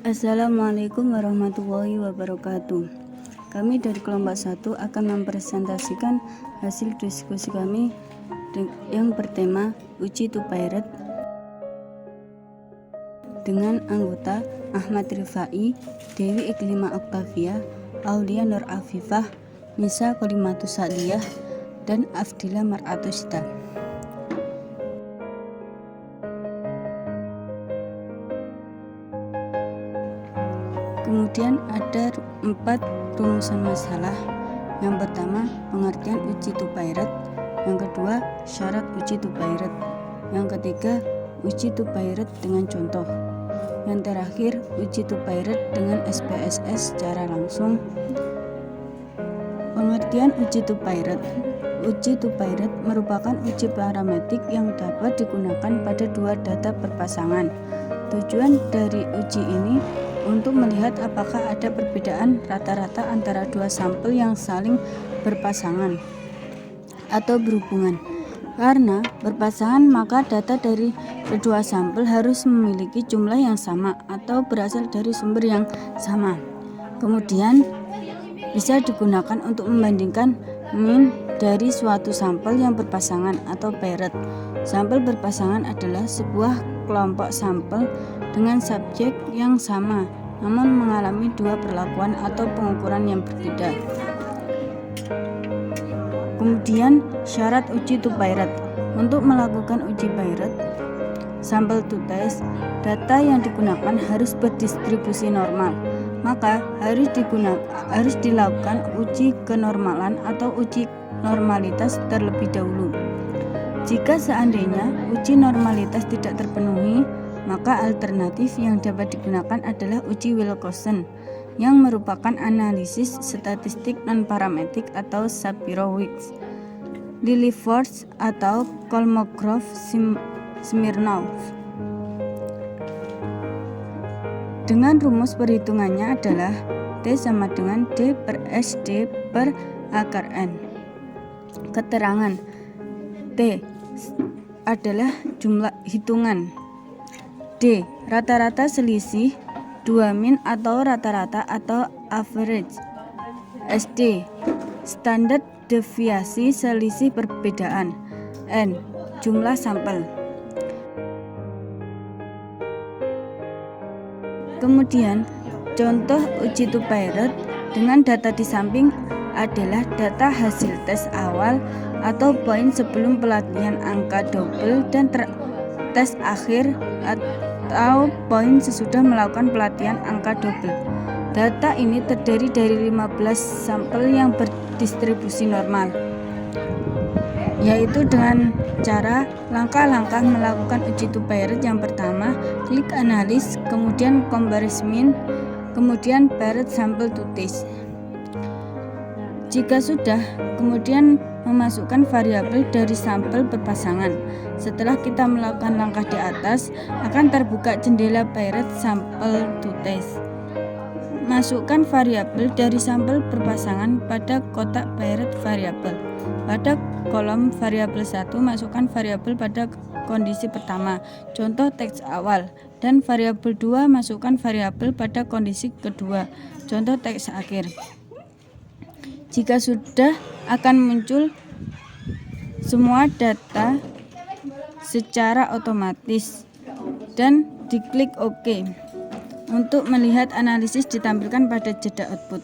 Assalamualaikum warahmatullahi wabarakatuh. Kami dari kelompok 1 akan mempresentasikan hasil diskusi kami yang bertema Uji to Pirate dengan anggota Ahmad Rifai, Dewi Iklima Oktavia, Aulia Nur Afifah, Nisa Kolimatus Saliyah, dan Afdila Mar'atusita. Kemudian ada 4 rumusan masalah. Yang pertama, pengertian uji to Pirate. Yang kedua, syarat uji to Pirate. Yang ketiga, uji to Pirate dengan contoh. Yang terakhir, uji to Pirate dengan SPSS secara langsung. Pengertian uji to Pirate. Uji to Pirate merupakan uji parametrik yang dapat digunakan pada 2 data berpasangan. Tujuan dari uji ini untuk melihat apakah ada perbedaan rata-rata antara 2 sampel yang saling berpasangan atau berhubungan. Karena berpasangan, maka data dari kedua sampel harus memiliki jumlah yang sama atau berasal dari sumber yang sama. Kemudian bisa digunakan untuk membandingkan mean dari suatu sampel yang berpasangan atau paired. Sampel berpasangan adalah sebuah kelompok sampel dengan subjek yang sama namun mengalami 2 perlakuan atau pengukuran yang berbeda. Kemudian syarat uji to Pirate. Untuk melakukan uji Pirate sample to test, data yang digunakan harus berdistribusi normal. Maka harus dilakukan uji kenormalan atau uji normalitas terlebih dahulu. Jika seandainya uji normalitas tidak terpenuhi, maka alternatif yang dapat digunakan adalah uji Wilcoxon yang merupakan analisis statistik non-parametrik atau Shapiro-Wilks, Lilliefors atau Kolmogorov-Smirnov. Dengan rumus perhitungannya adalah T sama dengan D per SD per akar N. Keterangan T adalah jumlah hitungan. D. Rata-rata selisih 2 min atau rata-rata atau average. SD. Standar deviasi selisih perbedaan. N. Jumlah sampel. Kemudian contoh uji to Pirate dengan data di samping adalah data hasil tes awal atau poin sebelum pelatihan angka double dan tes akhir atau poin sesudah melakukan pelatihan angka double. Data ini terdiri dari 15 sampel yang berdistribusi normal, yaitu dengan cara langkah-langkah melakukan uji to Pirate. Yang pertama, klik analis, kemudian comparison, kemudian Pirate sample to test. Jika sudah, kemudian memasukkan variabel dari sampel berpasangan. Setelah kita melakukan langkah di atas, akan terbuka jendela Pirate sample to test. Masukkan variabel dari sampel berpasangan pada kotak Pirate variabel. Pada kolom variabel 1, masukkan variabel pada kondisi pertama, contoh teks awal, dan variabel 2 masukkan variabel pada kondisi kedua, contoh teks akhir. Jika sudah, akan muncul semua data secara otomatis dan diklik OK. Untuk melihat analisis ditampilkan pada jeda output.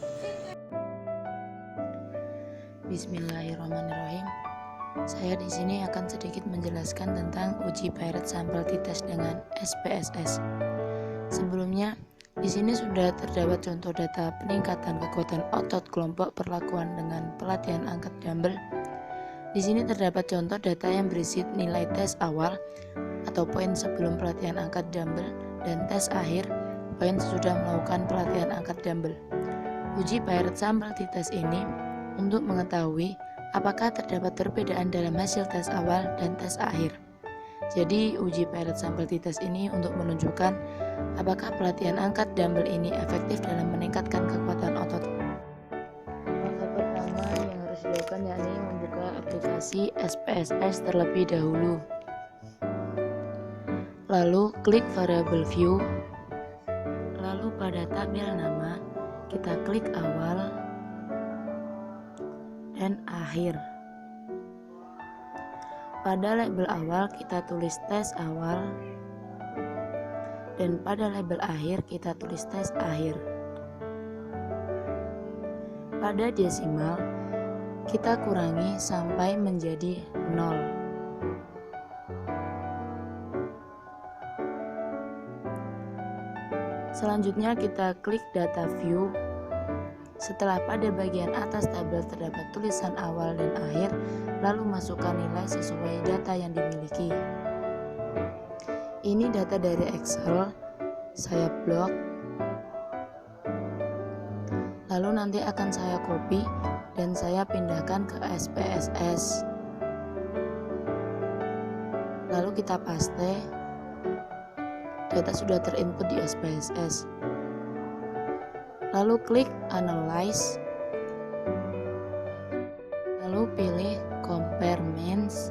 Bismillahirrahmanirrahim. Saya di sini akan sedikit menjelaskan tentang uji Pirate sample t-test dengan SPSS. Sebelumnya, di sini sudah terdapat contoh data peningkatan kekuatan otot kelompok perlakuan dengan pelatihan angkat dumbbell. Di sini terdapat contoh data yang berisi nilai tes awal atau poin sebelum pelatihan angkat dumbbell dan tes akhir poin sesudah melakukan pelatihan angkat dumbbell. Uji Pirate sample t-test ini untuk mengetahui apakah terdapat perbedaan dalam hasil tes awal dan tes akhir. Jadi uji Pirate sample t-test ini untuk menunjukkan apakah pelatihan angkat dumbbell ini efektif dalam meningkatkan kekuatan otot. Langkah pertama yang harus dilakukan yakni membuka aplikasi SPSS terlebih dahulu. Lalu klik variable view. Lalu Lalu pada tabel nama, kita klik awal dan akhir. Pada label awal kita tulis tes awal, dan pada label akhir kita tulis tes akhir. Pada desimal, kita kurangi sampai menjadi 0. Selanjutnya kita klik data view. Setelah pada bagian atas tabel terdapat tulisan awal dan akhir, lalu masukkan nilai sesuai data yang dimiliki. Ini data dari Excel, saya blok. Lalu nanti akan saya copy dan saya pindahkan ke SPSS. Lalu kita paste. Data sudah terinput di SPSS. Lalu klik Analyze. Lalu pilih Compare Means.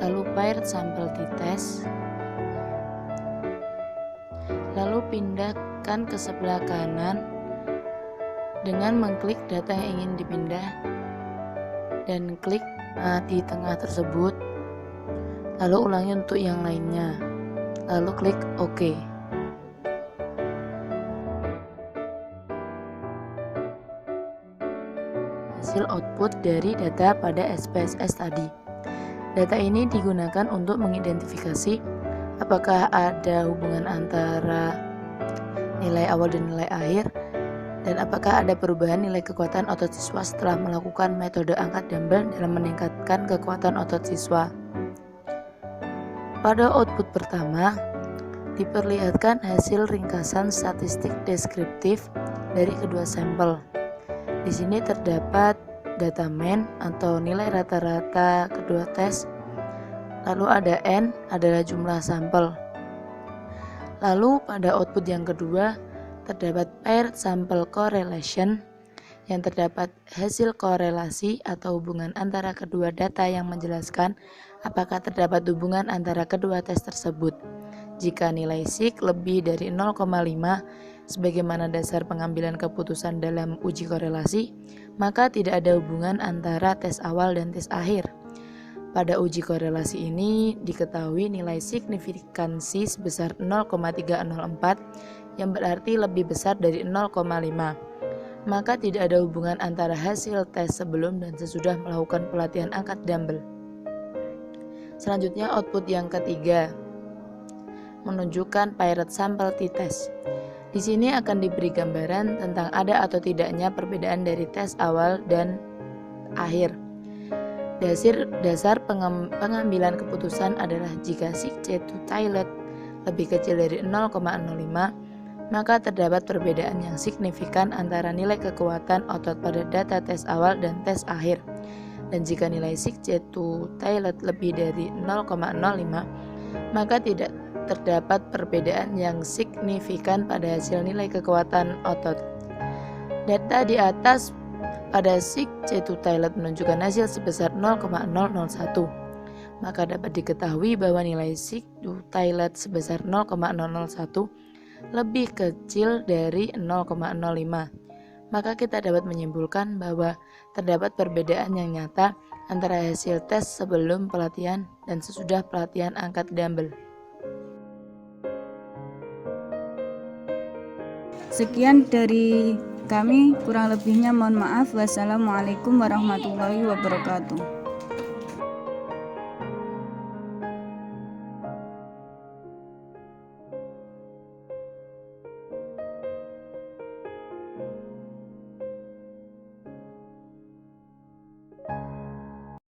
Lalu Paired Sample T-Test. Lalu pindahkan ke sebelah kanan dengan mengklik data yang ingin dipindah dan klik di tengah tersebut. Lalu ulangi untuk yang lainnya. Lalu klik OK. Hasil output dari data pada SPSS tadi. Data ini digunakan untuk mengidentifikasi apakah ada hubungan antara nilai awal dan nilai akhir, dan apakah ada perubahan nilai kekuatan otot siswa setelah melakukan metode angkat dumbbell dalam meningkatkan kekuatan otot siswa. Pada output pertama, diperlihatkan hasil ringkasan statistik deskriptif dari kedua sampel. Di sini terdapat data mean atau nilai rata-rata kedua tes. Lalu ada N adalah jumlah sampel. Lalu pada output yang kedua terdapat paired sample correlation, yang terdapat hasil korelasi atau hubungan antara kedua data yang menjelaskan apakah terdapat hubungan antara kedua tes tersebut. Jika nilai SIG lebih dari 0,5 sebagaimana dasar pengambilan keputusan dalam uji korelasi, maka tidak ada hubungan antara tes awal dan tes akhir. Pada uji korelasi ini diketahui nilai signifikansi sebesar 0,304 yang berarti lebih besar dari 0,5. Maka tidak ada hubungan antara hasil tes sebelum dan sesudah melakukan pelatihan angkat dumbbell. Selanjutnya output yang ketiga menunjukkan paired sample t-test. Di sini akan diberi gambaran tentang ada atau tidaknya perbedaan dari tes awal dan akhir. Dasar pengambilan keputusan adalah jika SIG C2 lebih kecil dari 0,05, maka terdapat perbedaan yang signifikan antara nilai kekuatan otot pada data tes awal dan tes akhir. Dan jika nilai SIG C2 lebih dari 0,05, maka tidak terdapat perbedaan yang signifikan pada hasil nilai kekuatan otot. Data di atas pada SIG C2 menunjukkan hasil sebesar 0,001. Maka dapat diketahui bahwa nilai SIG sebesar 0,001 lebih kecil dari 0,05. Maka kita dapat menyimpulkan bahwa terdapat perbedaan yang nyata antara hasil tes sebelum pelatihan dan sesudah pelatihan angkat dumbbell. Sekian dari kami, kurang lebihnya mohon maaf. Wassalamualaikum warahmatullahi wabarakatuh.